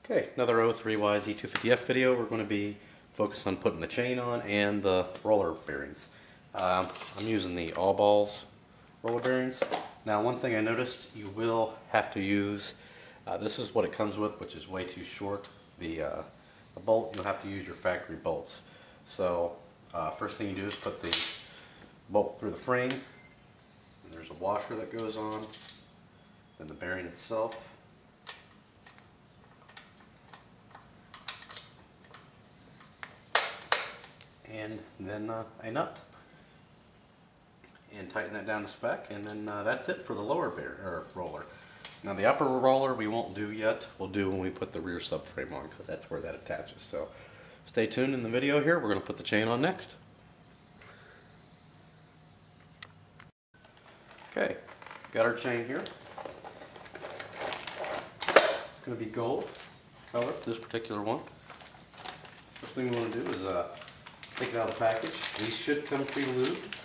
Okay, another 03 YZ250F video. We're going to be focused on putting the chain on and the roller bearings. I'm using the all balls roller bearings. Now, one thing I noticed, you will have to use, this is what it comes with, which is way too short. The bolt, you'll have to use your factory bolts. So first thing you do is put the bolt through the frame, and there's a washer that goes on, then the bearing itself. And then a nut, and tighten that down to spec, and then that's it for the lower roller. Now the upper roller we won't do yet. We'll do when we put the rear subframe on, because that's where that attaches. So stay tuned in the video here. We're going to put the chain on next. Okay, got our chain here. It's going to be gold color, this particular one. First thing we want to do is take it out of the package. These should come pre-lubed.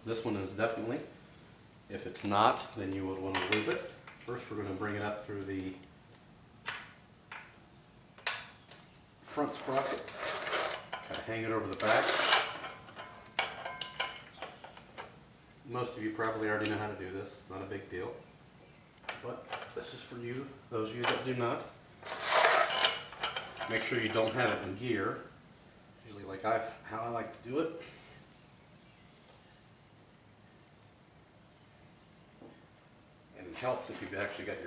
This one is definitely. If it's not, then you would want to lube it. First, we're going to bring it up through the front sprocket. Kind of hang it over the back. Most of you probably already know how to do this. Not a big deal. But this is for you, those of you that do not. Make sure you don't have it in gear. Usually how I like to do it. And it helps if you've actually got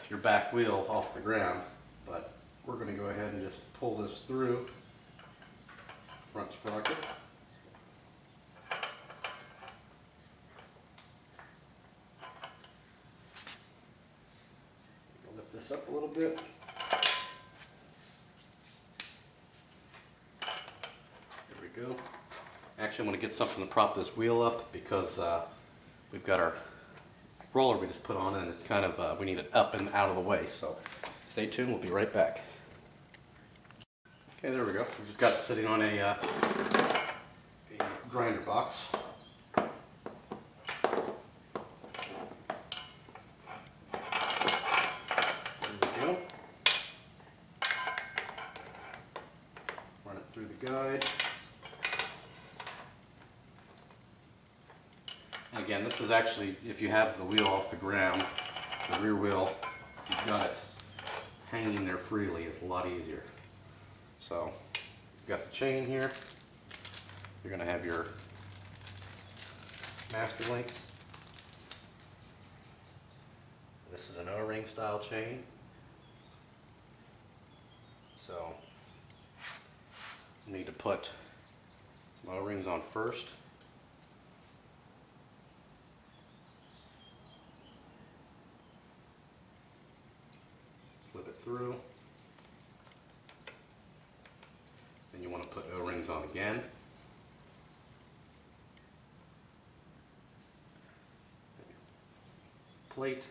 your back wheel off the ground. But we're going to go ahead and just pull this through front sprocket. Lift this up a little bit. Go. Actually, I'm going to get something to prop this wheel up, because we've got our roller we just put on, and it's kind of, we need it up and out of the way. So stay tuned, we'll be right back. Okay, there we go. We just got it sitting on a grinder box. There we go. Run it through the guide. Again, this is actually, if you have the wheel off the ground, the rear wheel, you've got it hanging there freely, it's a lot easier. So, you've got the chain here. You're going to have your master links. This is an O-ring style chain. So, you need to put some O-rings on first. Slip it through. Then you want to put O-rings on again. Plate.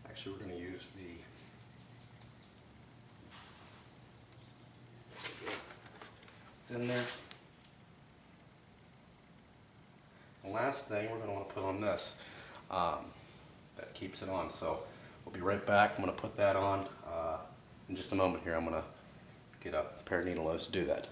Actually, we're going to use it's in there. The last thing we're going to want to put on this, that keeps it on. So we'll be right back. I'm going to put that on in just a moment here. I'm going to get a pair of needle nose to do that.